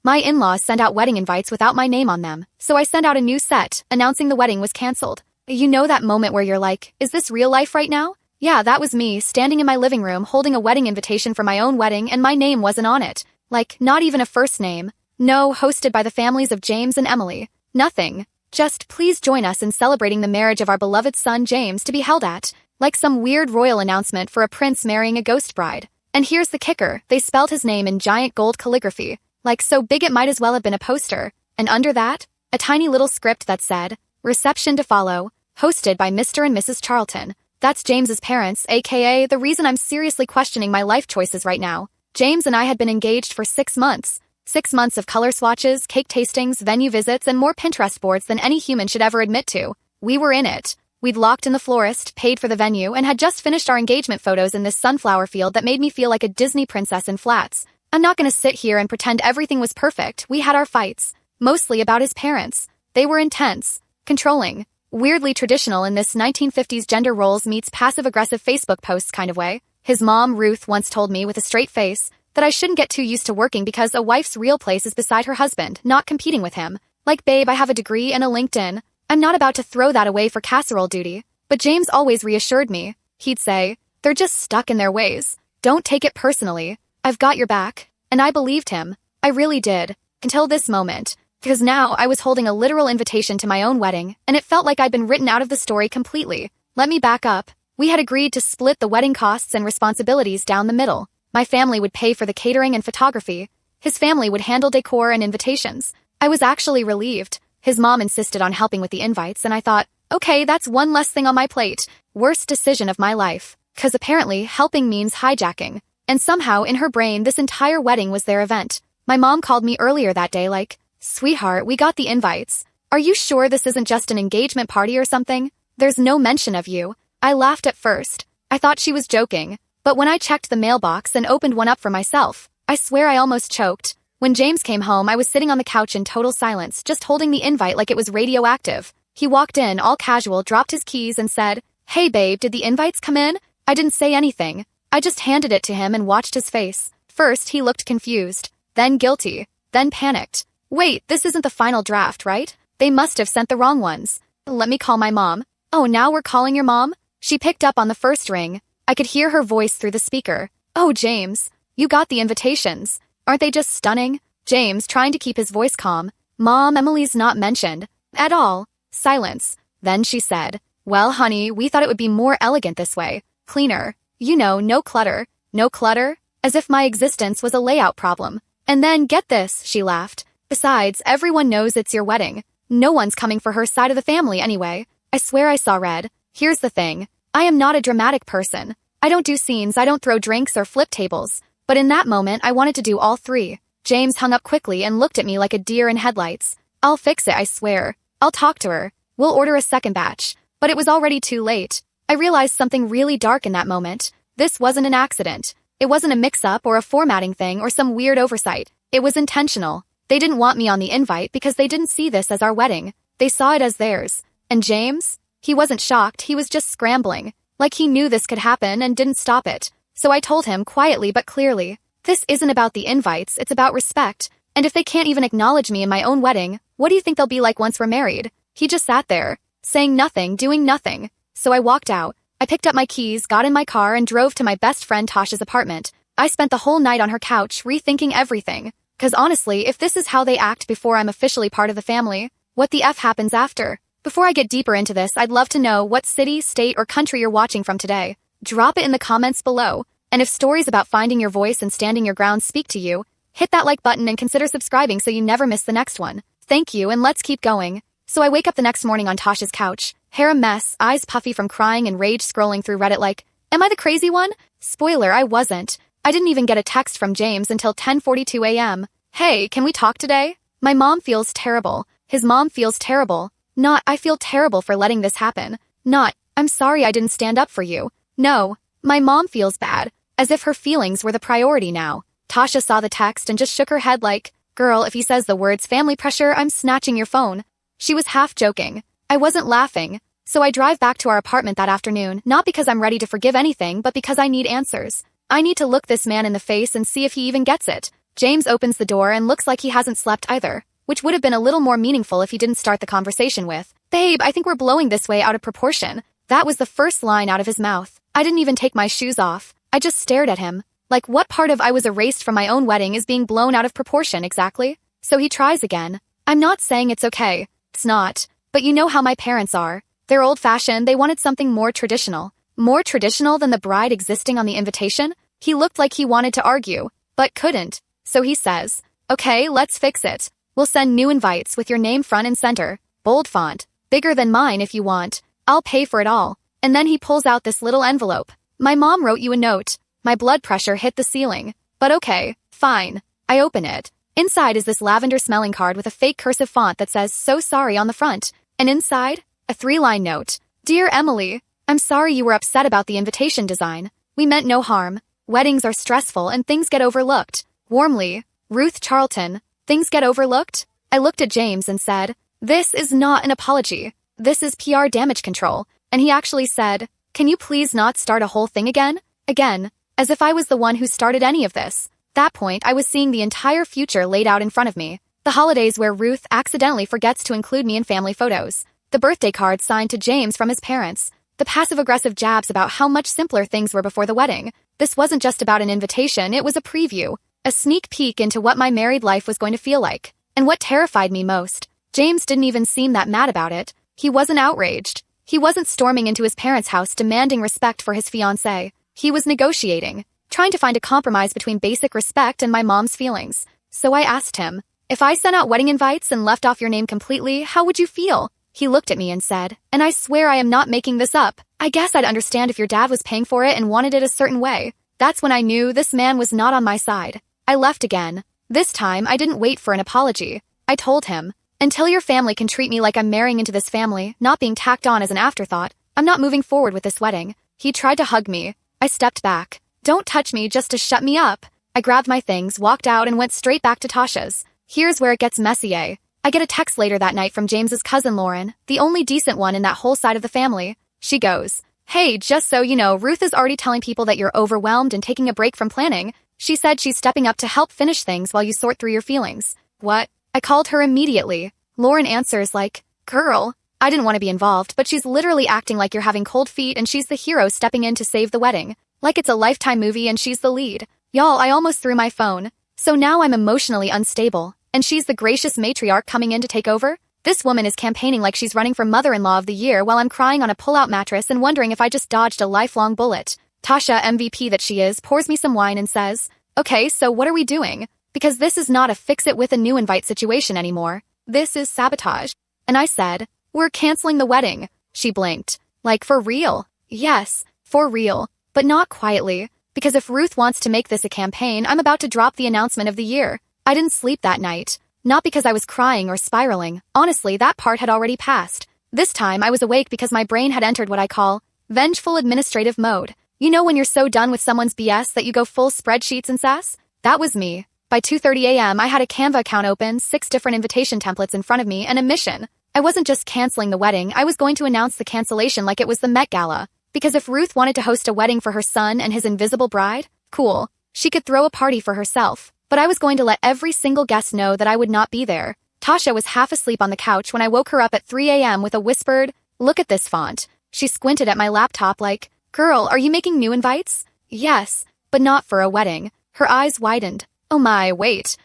My in-laws sent out wedding invites without my name on them, so I sent out a new set, announcing the wedding was canceled. You know that moment where you're like, is this real life right now? Yeah, that was me, standing in my living room holding a wedding invitation for my own wedding and my name wasn't on it. Like, not even a first name. No, hosted by the families of James and Emily. Nothing. Just, please join us in celebrating the marriage of our beloved son James to be held at. Like some weird royal announcement for a prince marrying a ghost bride. And here's the kicker, they spelled his name in giant gold calligraphy. Like so big it might as well have been a poster. And under that, a tiny little script that said, "Reception to follow, hosted by Mr. and Mrs. Charlton." That's James's parents, aka the reason I'm seriously questioning my life choices right now. James and I had been engaged for 6 months. 6 months of color swatches, cake tastings, venue visits, and more Pinterest boards than any human should ever admit to. We were in it. We'd locked in the florist, paid for the venue, and had just finished our engagement photos in this sunflower field that made me feel like a Disney princess in flats. I'm not gonna sit here and pretend everything was perfect. We had our fights. Mostly about his parents. They were intense, controlling, weirdly traditional in this 1950s gender roles meets passive-aggressive Facebook posts kind of way. His mom, Ruth, once told me with a straight face that I shouldn't get too used to working because a wife's real place is beside her husband, not competing with him. Like, babe, I have a degree and a LinkedIn. I'm not about to throw that away for casserole duty. But James always reassured me. He'd say, they're just stuck in their ways. Don't take it personally. I've got your back. And I believed him. I really did. Until this moment. Because now I was holding a literal invitation to my own wedding, and it felt like I'd been written out of the story completely. Let me back up. We had agreed to split the wedding costs and responsibilities down the middle. My family would pay for the catering and photography. His family would handle decor and invitations. I was actually relieved. His mom insisted on helping with the invites, and I thought, okay, that's one less thing on my plate. Worst decision of my life. 'Cause apparently, helping means hijacking. And somehow, in her brain, this entire wedding was their event. My mom called me earlier that day like, "Sweetheart, we got the invites. Are you sure this isn't just an engagement party or something? There's no mention of you." I laughed at first. I thought she was joking. But when I checked the mailbox and opened one up for myself, I swear I almost choked. When James came home, I was sitting on the couch in total silence, just holding the invite like it was radioactive. He walked in, all casual, dropped his keys and said, "Hey babe, did the invites come in?" I didn't say anything. I just handed it to him and watched his face. First, he looked confused, then guilty, then panicked. Wait, this isn't the final draft, right? They must have sent the wrong ones. Let me call my mom. Oh, now we're calling your mom? She picked up on the first ring. I could hear her voice through the speaker. "Oh, James, you got the invitations. Aren't they just stunning?" James, trying to keep his voice calm. "Mom, Emily's not mentioned. At all." Silence. Then she said, "Well, honey, we thought it would be more elegant this way. Cleaner. You know, no clutter." No clutter? As if my existence was a layout problem. "And then, get this," she laughed. "Besides, everyone knows it's your wedding. No one's coming for her side of the family anyway." I swear I saw red. Here's the thing. I am not a dramatic person. I don't do scenes, I don't throw drinks or flip tables. But in that moment, I wanted to do all three. James hung up quickly and looked at me like a deer in headlights. "I'll fix it, I swear. I'll talk to her. We'll order a second batch." But it was already too late. I realized something really dark in that moment. This wasn't an accident. It wasn't a mix-up or a formatting thing or some weird oversight. It was intentional. They didn't want me on the invite because they didn't see this as our wedding. They saw it as theirs. And James? He wasn't shocked, he was just scrambling. Like he knew this could happen and didn't stop it. So I told him quietly but clearly, this isn't about the invites, it's about respect. And if they can't even acknowledge me in my own wedding, what do you think they'll be like once we're married? He just sat there, saying nothing, doing nothing. So I walked out. I picked up my keys, got in my car, and drove to my best friend Tasha's apartment. I spent the whole night on her couch, rethinking everything. 'Cause honestly, if this is how they act before I'm officially part of the family, what the F happens after? Before I get deeper into this, I'd love to know what city, state, or country you're watching from today. Drop it in the comments below. And if stories about finding your voice and standing your ground speak to you, hit that like button and consider subscribing so you never miss the next one. Thank you, and let's keep going. So I wake up the next morning on Tasha's couch, hair a mess, eyes puffy from crying and rage scrolling through Reddit like, am I the crazy one? Spoiler, I wasn't. I didn't even get a text from James until 10:42 a.m. Hey, can we talk today? My mom feels terrible. His mom feels terrible. Not, I feel terrible for letting this happen. Not, I'm sorry I didn't stand up for you. No, my mom feels bad. As if her feelings were the priority now. Tasha saw the text and just shook her head like, girl, if he says the words family pressure, I'm snatching your phone. She was half joking. I wasn't laughing. So I drive back to our apartment that afternoon, not because I'm ready to forgive anything, but because I need answers. I need to look this man in the face and see if he even gets it. James opens the door and looks like he hasn't slept either, which would have been a little more meaningful if he didn't start the conversation with, "Babe, I think we're blowing this way out of proportion." That was the first line out of his mouth. I didn't even take my shoes off. I just stared at him. Like, what part of I was erased from my own wedding is being blown out of proportion exactly? So he tries again. "I'm not saying it's okay. It's not. But you know how my parents are. They're old-fashioned. They wanted something more traditional. More traditional than the bride existing on the invitation?" He looked like he wanted to argue, but couldn't. So he says, "Okay, let's fix it. We'll send new invites with your name front and center. Bold font. Bigger than mine if you want. I'll pay for it all." And then he pulls out this little envelope. "My mom wrote you a note." My blood pressure hit the ceiling. But okay, fine. I open it. Inside is this lavender-smelling card with a fake cursive font that says "So sorry" on the front. And inside, a 3-line note. "Dear Emily, I'm sorry you were upset about the invitation design. We meant no harm. Weddings are stressful and things get overlooked. Warmly, Ruth Charlton." Things get overlooked? I looked at James and said, "This is not an apology. This is PR damage control." And he actually said, "Can you please not start a whole thing again?" Again, as if I was the one who started any of this. That point, I was seeing the entire future laid out in front of me. The holidays where Ruth accidentally forgets to include me in family photos. The birthday card signed to James from his parents. The passive-aggressive jabs about how much simpler things were before the wedding. This wasn't just about an invitation, it was a preview. A sneak peek into what my married life was going to feel like. And what terrified me most, James didn't even seem that mad about it. He wasn't outraged. He wasn't storming into his parents' house demanding respect for his fiancée. He was negotiating, trying to find a compromise between basic respect and my mom's feelings. So I asked him, "If I sent out wedding invites and left off your name completely, how would you feel?" He looked at me and said, "And I swear I am not making this up. I guess I'd understand if your dad was paying for it and wanted it a certain way." That's when I knew this man was not on my side. I left again. This time, I didn't wait for an apology. I told him, "Until your family can treat me like I'm marrying into this family, not being tacked on as an afterthought, I'm not moving forward with this wedding." He tried to hug me. I stepped back. "Don't touch me just to shut me up." I grabbed my things, walked out, and went straight back to Tasha's. Here's where it gets messy, eh? I get a text later that night from James's cousin Lauren, the only decent one in that whole side of the family. She goes, "Hey, just so you know, Ruth is already telling people that you're overwhelmed and taking a break from planning. She said she's stepping up to help finish things while you sort through your feelings." What? I called her immediately. Lauren answers like, "Girl, I didn't want to be involved, but she's literally acting like you're having cold feet and she's the hero stepping in to save the wedding. Like it's a Lifetime movie and she's the lead." Y'all, I almost threw my phone. So now I'm emotionally unstable, and she's the gracious matriarch coming in to take over? This woman is campaigning like she's running for mother-in-law of the year while I'm crying on a pull-out mattress and wondering if I just dodged a lifelong bullet. Tasha, MVP that she is, pours me some wine and says, "Okay, so what are we doing? Because this is not a fix-it-with-a-new-invite situation anymore. This is sabotage." And I said, "We're canceling the wedding." She blinked. Like, for real? Yes, for real. But not quietly. Because if Ruth wants to make this a campaign, I'm about to drop the announcement of the year. I didn't sleep that night. Not because I was crying or spiraling. Honestly, that part had already passed. This time, I was awake because my brain had entered what I call vengeful administrative mode. You know when you're so done with someone's BS that you go full spreadsheets and sass? That was me. By 2:30 a.m., I had a Canva account open, 6 different invitation templates in front of me, and a mission. I wasn't just canceling the wedding, I was going to announce the cancellation like it was the Met Gala. Because if Ruth wanted to host a wedding for her son and his invisible bride, cool. She could throw a party for herself. But I was going to let every single guest know that I would not be there. Tasha was half asleep on the couch when I woke her up at 3 a.m. with a whispered, "Look at this font." She squinted at my laptop like, "Girl, are you making new invites?" "Yes, but not for a wedding." Her eyes widened. "Oh my, wait.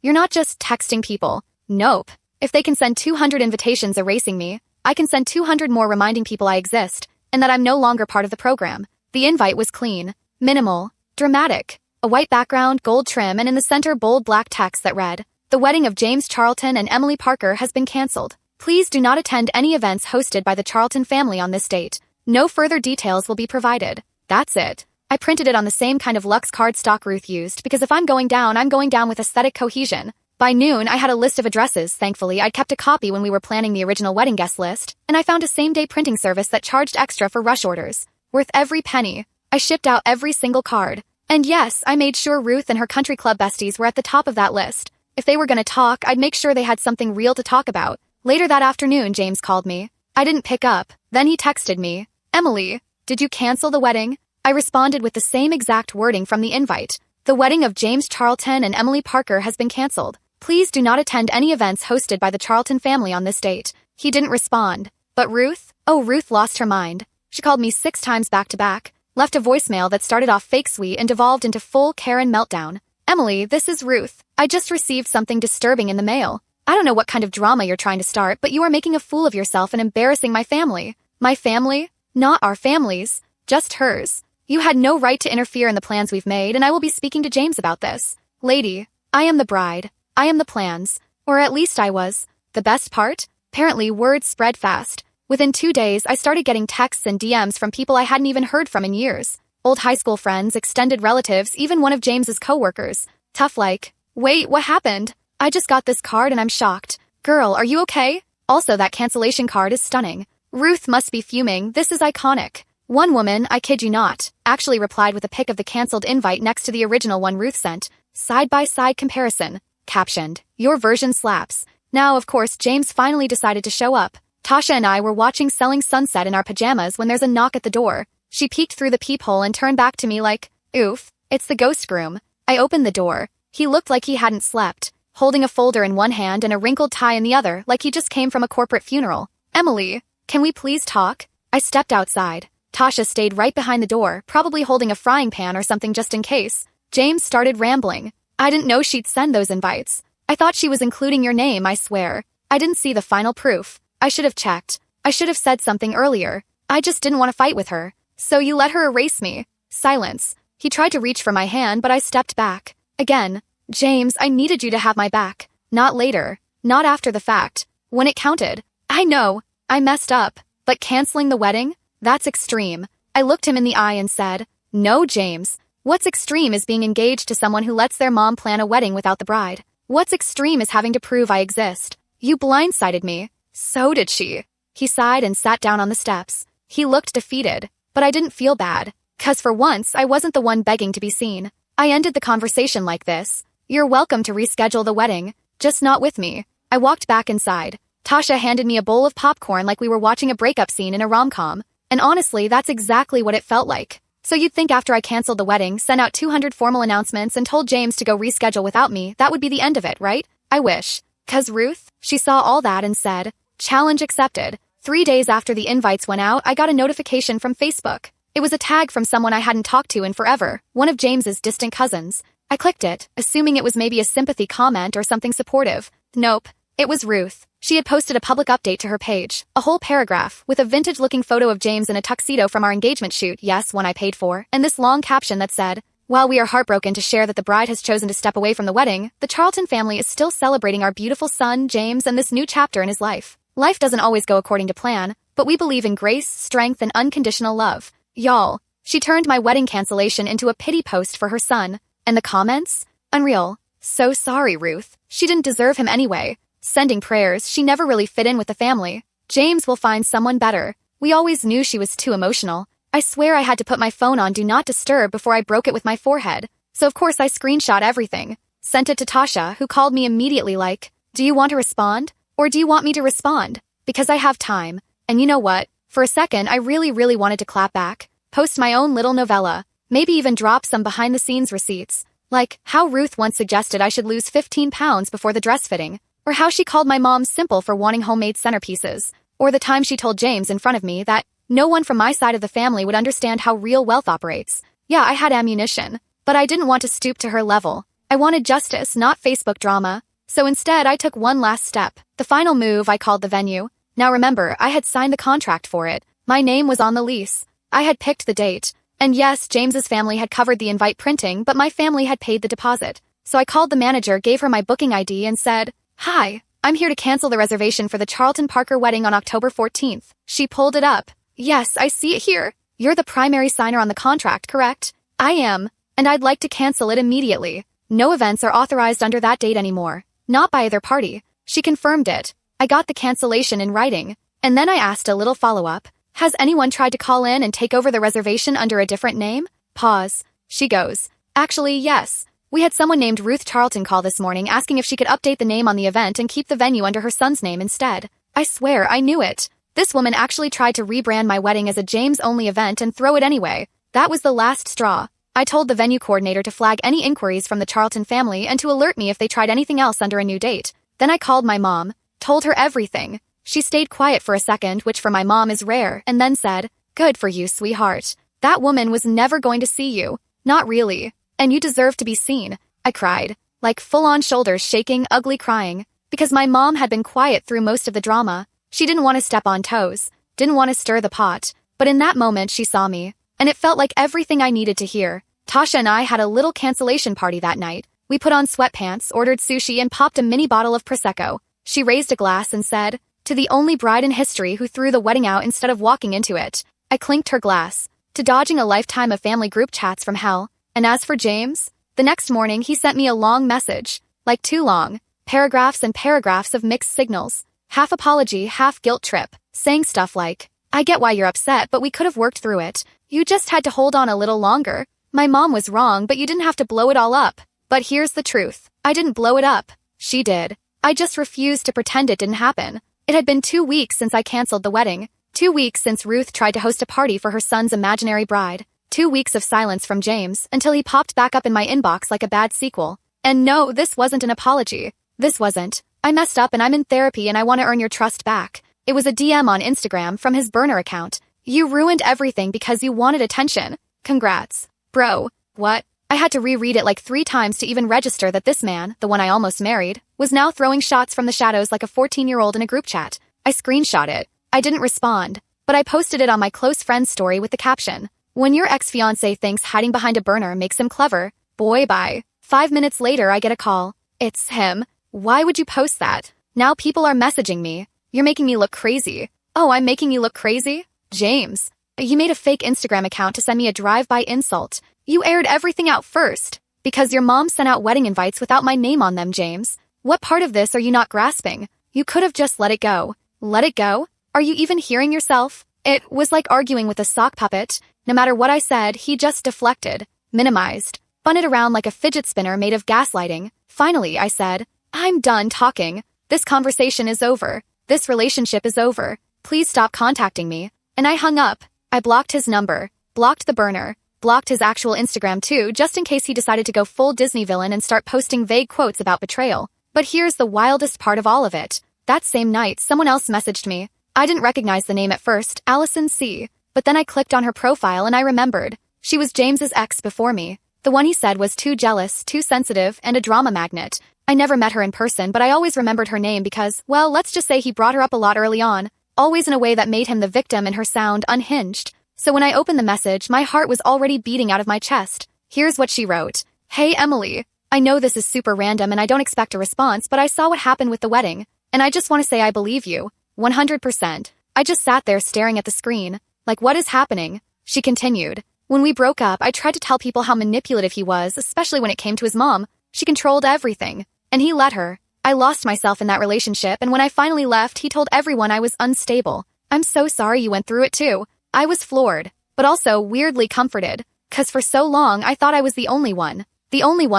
You're not just texting people." "Nope. If they can send 200 invitations erasing me, I can send 200 more reminding people I exist, and that I'm no longer part of the program." The invite was clean, minimal, dramatic. A white background, gold trim, and in the center bold black text that read, "The wedding of James Charlton and Emily Parker has been cancelled. Please do not attend any events hosted by the Charlton family on this date. No further details will be provided." That's it. I printed it on the same kind of Lux cardstock Ruth used because if I'm going down with aesthetic cohesion. By noon, I had a list of addresses. Thankfully, I'd kept a copy when we were planning the original wedding guest list, and I found a same-day printing service that charged extra for rush orders. Worth every penny. I shipped out every single card. And yes, I made sure Ruth and her country club besties were at the top of that list. If they were going to talk, I'd make sure they had something real to talk about. Later that afternoon, James called me. I didn't pick up. Then he texted me, "Emily, did you cancel the wedding?" I responded with the same exact wording from the invite. The wedding of James Charlton and Emily Parker has been canceled. Please do not attend any events hosted by the Charlton family on this date. He didn't respond. But Ruth? Oh, Ruth lost her mind. She called me 6 times back to back, left a voicemail that started off fake sweet and devolved into full Karen meltdown. Emily, this is Ruth. I just received something disturbing in the mail. I don't know what kind of drama you're trying to start, but you are making a fool of yourself and embarrassing my family. My family? Not our families. Just hers. You had no right to interfere in the plans we've made, and I will be speaking to James about this. Lady, I am the bride. I am the plans. Or at least I was. The best part? Apparently, word spread fast. Within 2 days, I started getting texts and DMs from people I hadn't even heard from in years. Old high school friends, extended relatives, even one of James's co-workers. Tough like, wait, what happened? I just got this card and I'm shocked. Girl, are you okay? Also, that cancellation card is stunning. Ruth must be fuming. This is iconic. One woman, I kid you not, actually replied with a pic of the cancelled invite next to the original one Ruth sent. Side-by-side comparison. Captioned, your version slaps. Now, of course, James finally decided to show up. Tasha and I were watching Selling Sunset in our pajamas when there's a knock at the door. She peeked through the peephole and turned back to me like, oof, it's the ghost groom. I opened the door. He looked like he hadn't slept, holding a folder in one hand and a wrinkled tie in the other, like he just came from a corporate funeral. Emily, can we please talk? I stepped outside. Tasha stayed right behind the door, probably holding a frying pan or something just in case. James started rambling. I didn't know she'd send those invites. I thought she was including your name, I swear. I didn't see the final proof. I should have checked. I should have said something earlier. I just didn't want to fight with her. So you let her erase me. Silence. He tried to reach for my hand, but I stepped back. Again. James, I needed you to have my back. Not later. Not after the fact. When it counted. I know. I messed up. But canceling the wedding? That's extreme. I looked him in the eye and said, no, James. What's extreme is being engaged to someone who lets their mom plan a wedding without the bride. What's extreme is having to prove I exist. You blindsided me. So did she. He sighed and sat down on the steps. He looked defeated, but I didn't feel bad. 'Cause for once, I wasn't the one begging to be seen. I ended the conversation like this. You're welcome to reschedule the wedding, just not with me. I walked back inside. Tasha handed me a bowl of popcorn like we were watching a breakup scene in a rom-com. And honestly, that's exactly what it felt like. So you'd think after I canceled the wedding, sent out 200 formal announcements and told James to go reschedule without me, that would be the end of it, right? I wish. 'Cause Ruth, she saw all that and said, challenge accepted. 3 days after the invites went out, I got a notification from Facebook. It was a tag from someone I hadn't talked to in forever, one of James's distant cousins. I clicked it, assuming it was maybe a sympathy comment or something supportive. Nope. It was Ruth. She had posted a public update to her page, a whole paragraph, with a vintage-looking photo of James in a tuxedo from our engagement shoot, yes, one I paid for, and this long caption that said, while we are heartbroken to share that the bride has chosen to step away from the wedding, the Charlton family is still celebrating our beautiful son, James, and this new chapter in his life. Life doesn't always go according to plan, but we believe in grace, strength, and unconditional love. Y'all. She turned my wedding cancellation into a pity post for her son. And the comments? Unreal. So sorry, Ruth. She didn't deserve him anyway. Sending prayers, she never really fit in with the family. James will find someone better. We always knew she was too emotional. I swear I had to put my phone on Do Not Disturb before I broke it with my forehead. So of course I screenshot everything. Sent it to Tasha, who called me immediately like, do you want to respond? Or do you want me to respond? Because I have time. And you know what? For a second, I really wanted to clap back. Post my own little novella. Maybe even drop some behind-the-scenes receipts. Like, how Ruth once suggested I should lose 15 pounds before the dress fitting. Or how she called my mom simple for wanting homemade centerpieces. Or the time she told James in front of me that no one from my side of the family would understand how real wealth operates. Yeah, I had ammunition. But I didn't want to stoop to her level. I wanted justice, not Facebook drama. So instead, I took one last step. The final move, I called the venue. Now remember, I had signed the contract for it. My name was on the lease. I had picked the date. And yes, James's family had covered the invite printing, but my family had paid the deposit. So I called the manager, gave her my booking ID, and said, hi, I'm here to cancel the reservation for the Charlton Parker wedding on October 14th. She pulled it up. Yes, I see it here. You're the primary signer on the contract, correct? I am. And I'd like to cancel it immediately. No events are authorized under that date anymore. Not by either party. She confirmed it. I got the cancellation in writing. And then I asked a little follow-up. Has anyone tried to call in and take over the reservation under a different name? Pause. She goes, actually, yes. We had someone named Ruth Charlton call this morning asking if she could update the name on the event and keep the venue under her son's name instead. I swear, I knew it. This woman actually tried to rebrand my wedding as a James-only event and throw it anyway. That was the last straw. I told the venue coordinator to flag any inquiries from the Charlton family and to alert me if they tried anything else under a new date. Then I called my mom, told her everything. She stayed quiet for a second, which for my mom is rare, and then said, "Good for you, sweetheart. That woman was never going to see you. Not really. And you deserve to be seen." I cried, like full-on shoulders shaking, ugly crying, because my mom had been quiet through most of the drama. She didn't want to step on toes, didn't want to stir the pot, but in that moment she saw me, and it felt like everything I needed to hear. Tasha and I had a little cancellation party that night. We put on sweatpants, ordered sushi, and popped a mini bottle of Prosecco. She raised a glass and said, "To the only bride in history who threw the wedding out instead of walking into it." I clinked her glass, to dodging a lifetime of family group chats from hell. And as for James, the next morning he sent me a long message, like too long, paragraphs and paragraphs of mixed signals, half apology, half guilt trip, saying stuff like, "I get why you're upset, but we could have worked through it. You just had to hold on a little longer. My mom was wrong, but you didn't have to blow it all up." But here's the truth. I didn't blow it up. She did. I just refused to pretend it didn't happen. It had been 2 weeks since I canceled the wedding. 2 weeks since Ruth tried to host a party for her son's imaginary bride. 2 weeks of silence from James until he popped back up in my inbox like a bad sequel. And no, this wasn't an apology. This wasn't. "I messed up and I'm in therapy and I want to earn your trust back." It was a DM on Instagram from his burner account. "You ruined everything because you wanted attention. Congrats." Bro, what? I had to reread it like 3 times to even register that this man, the one I almost married, was now throwing shots from the shadows like a 14-year-old in a group chat. I screenshot it. I didn't respond, but I posted it on my close friend's story with the caption, "When your ex-fiancé thinks hiding behind a burner makes him clever, boy bye." 5 minutes later I get a call. "It's him. Why would you post that?" Now people are messaging me. "You're making me look crazy." "Oh, I'm making you look crazy?" "James, you made a fake Instagram account to send me a drive-by insult. You aired everything out first. Because your mom sent out wedding invites without my name on them, James. What part of this are you not grasping? You could have just let it go." Let it go? Are you even hearing yourself? It was like arguing with a sock puppet. No matter what I said, he just deflected, minimized, spun it around like a fidget spinner made of gaslighting. Finally, I said, "I'm done talking. This conversation is over. This relationship is over. Please stop contacting me." And I hung up. I blocked his number, blocked the burner, blocked his actual Instagram too, just in case he decided to go full Disney villain and start posting vague quotes about betrayal. But here's the wildest part of all of it. That same night, someone else messaged me. I didn't recognize the name at first, Allison C., but then I clicked on her profile and I remembered. She was James's ex before me. The one he said was too jealous, too sensitive, and a drama magnet. I never met her in person, but I always remembered her name because, well, let's just say he brought her up a lot early on, always in a way that made him the victim and her sound unhinged. So when I opened the message, my heart was already beating out of my chest. Here's what she wrote. "Hey, Emily. I know this is super random and I don't expect a response, but I saw what happened with the wedding. And I just want to say I believe you. 100%. I just sat there staring at the screen. Like, what is happening?" She continued. "When we broke up, I tried to tell people how manipulative he was, especially when it came to his mom. She controlled everything. And he let her. I lost myself in that relationship, and when I finally left, he told everyone I was unstable. I'm so sorry you went through it too." I was floored, but also weirdly comforted, 'cause for so long I thought I was the only one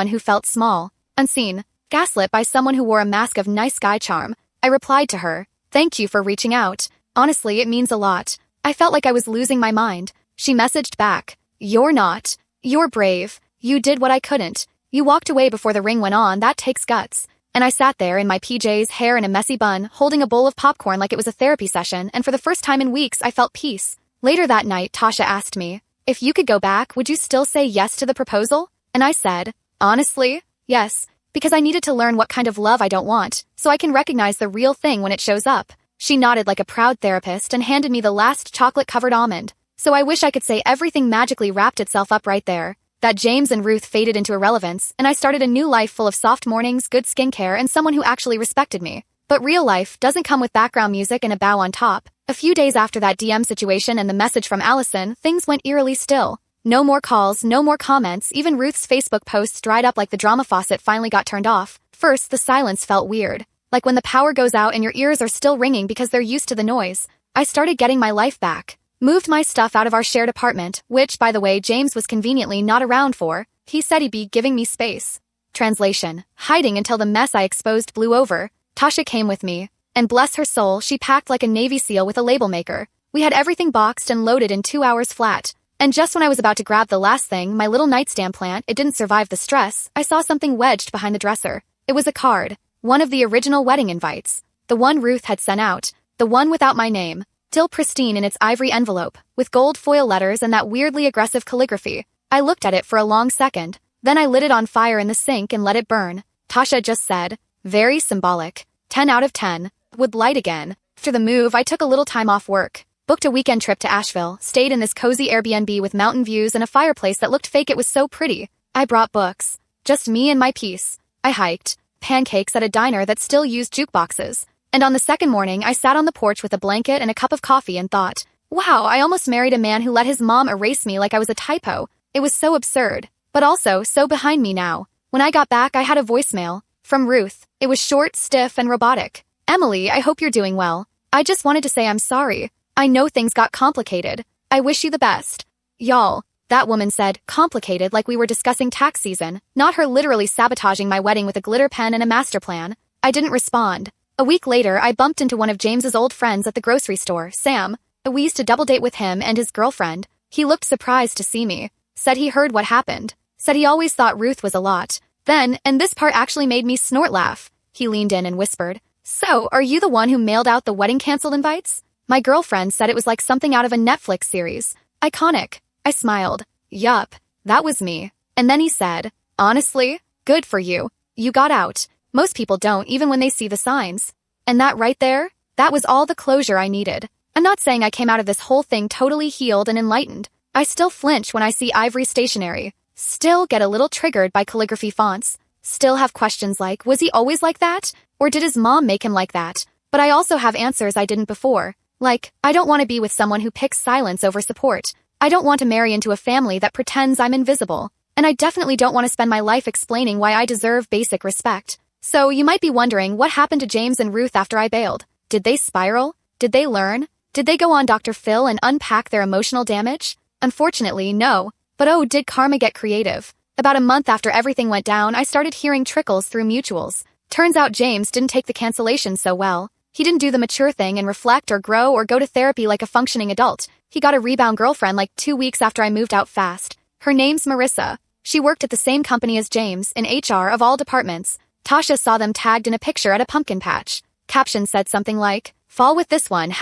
who felt small, unseen, gaslit by someone who wore a mask of nice guy charm. I replied to her, "Thank you for reaching out. Honestly, it means a lot." I felt like I was losing my mind. She messaged back, "You're not. You're brave. You did what I couldn't. You walked away before the ring went on. That takes guts." And I sat there in my PJs, hair in a messy bun, holding a bowl of popcorn like it was a therapy session, and for the first time in weeks I felt peace. Later that night, Tasha asked me, "If you could go back, would you still say yes to the proposal?" And I said, "Honestly, yes, because I needed to learn what kind of love I don't want, so I can recognize the real thing when it shows up." She nodded like a proud therapist and handed me the last chocolate-covered almond. So I wish I could say everything magically wrapped itself up right there, that James and Ruth faded into irrelevance, and I started a new life full of soft mornings, good skincare, and someone who actually respected me. But real life doesn't come with background music and a bow on top. A few days after that DM situation and the message from Allison, things went eerily still. No more calls, no more comments, even Ruth's Facebook posts dried up like the drama faucet finally got turned off. First, the silence felt weird. Like when the power goes out and your ears are still ringing because they're used to the noise. I started getting my life back. Moved my stuff out of our shared apartment, which, by the way, James was conveniently not around for. He said he'd be giving me space. Translation. Hiding until the mess I exposed blew over. Tasha came with me. And bless her soul, she packed like a Navy SEAL with a label maker. We had everything boxed and loaded in 2 hours flat. And just when I was about to grab the last thing, my little nightstand plant, it didn't survive the stress, I saw something wedged behind the dresser. It was a card. One of the original wedding invites. The one Ruth had sent out. The one without my name. Still pristine in its ivory envelope, with gold foil letters and that weirdly aggressive calligraphy. I looked at it for a long second. Then I lit it on fire in the sink and let it burn. Tasha just said, very symbolic. 10 out of 10. Would light again. After the move, I took a little time off work. Booked a weekend trip to Asheville, stayed in this cozy Airbnb with mountain views and a fireplace that looked fake. It was so pretty. I brought books. Just me and my piece. I hiked. Pancakes at a diner that still used jukeboxes. And on the second morning, I sat on the porch with a blanket and a cup of coffee and thought, wow, I almost married a man who let his mom erase me like I was a typo. It was so absurd, but also so behind me now. When I got back, I had a voicemail. From Ruth. It was short, stiff, and robotic. Emily, I hope you're doing well. I just wanted to say I'm sorry. I know things got complicated. I wish you the best. Y'all, that woman said, complicated like we were discussing tax season, not her literally sabotaging my wedding with a glitter pen and a master plan. I didn't respond. A week later, I bumped into one of James's old friends at the grocery store, Sam. We used to double date with him and his girlfriend. He looked surprised to see me. Said he heard what happened. Said he always thought Ruth was a lot. Then, and this part actually made me snort laugh. He leaned in and whispered, so, are you the one who mailed out the wedding canceled invites? My girlfriend said it was like something out of a Netflix series. Iconic. I smiled. Yup, that was me. And then he said, honestly, good for you. You got out. Most people don't even when they see the signs. And that right there, that was all the closure I needed. I'm not saying I came out of this whole thing totally healed and enlightened. I still flinch when I see ivory stationery. Still get a little triggered by calligraphy fonts. Still have questions like, was he always like that? Or did his mom make him like that? But I also have answers I didn't before. Like, I don't want to be with someone who picks silence over support. I don't want to marry into a family that pretends I'm invisible. And I definitely don't want to spend my life explaining why I deserve basic respect. So you might be wondering what happened to James and Ruth after I bailed. Did they spiral? Did they learn? Did they go on Dr. Phil and unpack their emotional damage? Unfortunately, no. But oh, did karma get creative? About a month after everything went down, I started hearing trickles through mutuals. Turns out James didn't take the cancellation so well. He didn't do the mature thing and reflect or grow or go to therapy like a functioning adult. He got a rebound girlfriend like 2 weeks after I moved out fast. Her name's Marissa. She worked at the same company as James, in HR of all departments. Tasha saw them tagged in a picture at a pumpkin patch. Caption said something like, fall with this one,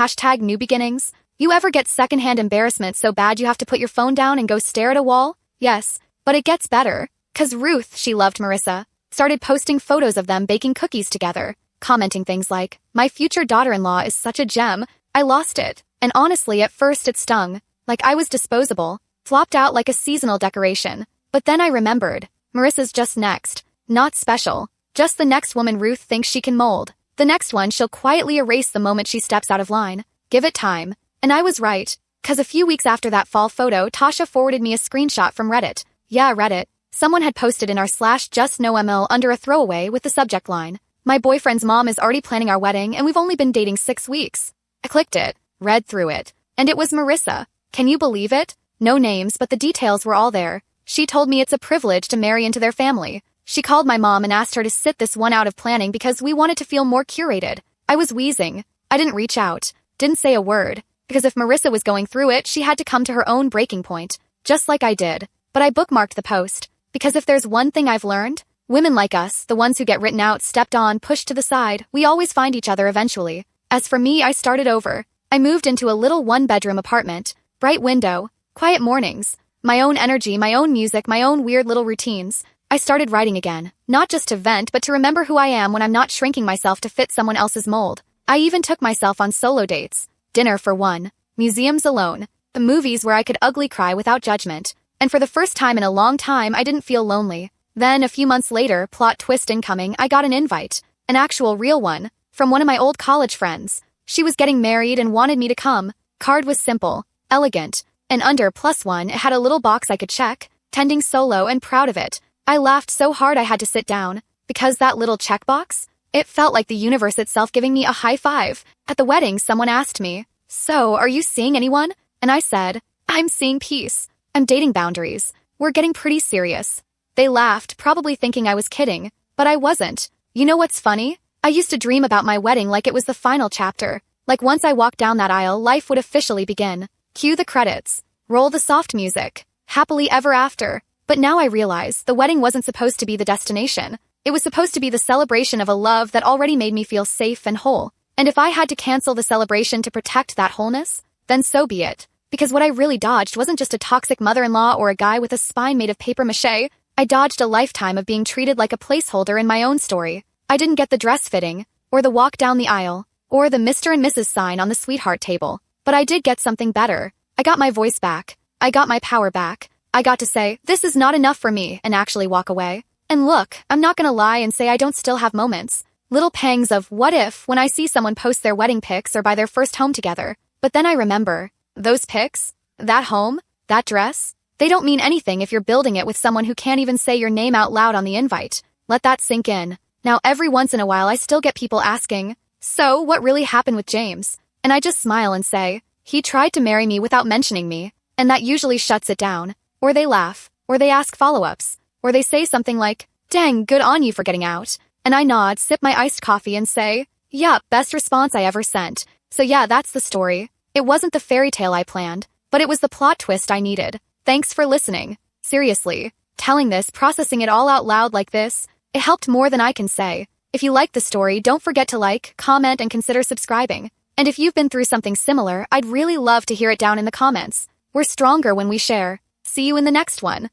#new beginnings. You ever get secondhand embarrassment so bad you have to put your phone down and go stare at a wall? Yes, but it gets better. 'Cause Ruth, she loved Marissa, started posting photos of them baking cookies together, commenting things like, my future daughter-in-law is such a gem. I lost it. And honestly, at first it stung. Like I was disposable. Flopped out like a seasonal decoration. But then I remembered. Marissa's just next. Not special. Just the next woman Ruth thinks she can mold. The next one she'll quietly erase the moment she steps out of line. Give it time. And I was right. 'Cause a few weeks after that fall photo, Tasha forwarded me a screenshot from Reddit. Yeah, Reddit. Someone had posted in our /JustKnowML under a throwaway with the subject line, my boyfriend's mom is already planning our wedding and we've only been dating 6 weeks. I clicked it, read through it, and it was Marissa. Can you believe it? No names, but the details were all there. She told me it's a privilege to marry into their family. She called my mom and asked her to sit this one out of planning because we wanted to feel more curated. I was wheezing. I didn't reach out. Didn't say a word. Because if Marissa was going through it, she had to come to her own breaking point. Just like I did. But I bookmarked the post. Because if there's one thing I've learned, women like us, the ones who get written out, stepped on, pushed to the side, we always find each other eventually. As for me, I started over. I moved into a little one-bedroom apartment. Bright window. Quiet mornings. My own energy, my own music, my own weird little routines. I started writing again. Not just to vent, but to remember who I am when I'm not shrinking myself to fit someone else's mold. I even took myself on solo dates. Dinner for one. Museums alone. The movies where I could ugly cry without judgment. And for the first time in a long time, I didn't feel lonely. Then, a few months later, plot twist incoming, I got an invite. An actual real one. From one of my old college friends. She was getting married and wanted me to come. Card was simple. Elegant. And under +1, it had a little box I could check. Tending solo and proud of it. I laughed so hard I had to sit down. Because that little checkbox? It felt like the universe itself giving me a high five. At the wedding, someone asked me, so, are you seeing anyone? And I said, I'm seeing peace. I'm dating boundaries. We're getting pretty serious. They laughed, probably thinking I was kidding. But I wasn't. You know what's funny? I used to dream about my wedding like it was the final chapter. Like once I walked down that aisle, life would officially begin. Cue the credits. Roll the soft music. Happily ever after. But now I realize the wedding wasn't supposed to be the destination. It was supposed to be the celebration of a love that already made me feel safe and whole. And if I had to cancel the celebration to protect that wholeness, then so be it. Because what I really dodged wasn't just a toxic mother-in-law or a guy with a spine made of paper mache. I dodged a lifetime of being treated like a placeholder in my own story. I didn't get the dress fitting, or the walk down the aisle, or the Mr. and Mrs. sign on the sweetheart table. But I did get something better. I got my voice back. I got my power back. I got to say, this is not enough for me, and actually walk away. And look, I'm not gonna lie and say I don't still have moments. Little pangs of what if when I see someone post their wedding pics or buy their first home together. But then I remember, those pics, that home, that dress, they don't mean anything if you're building it with someone who can't even say your name out loud on the invite. Let that sink in. Now every once in a while I still get people asking, so what really happened with James? And I just smile and say, he tried to marry me without mentioning me, and that usually shuts it down. Or they laugh, or they ask follow-ups, or they say something like, dang, good on you for getting out. And I nod, sip my iced coffee and say, yup, best response I ever sent. So yeah, that's the story. It wasn't the fairy tale I planned, but it was the plot twist I needed. Thanks for listening. Seriously, telling this, processing it all out loud like this, it helped more than I can say. If you liked the story, don't forget to like, comment, and consider subscribing. And if you've been through something similar, I'd really love to hear it down in the comments. We're stronger when we share. See you in the next one.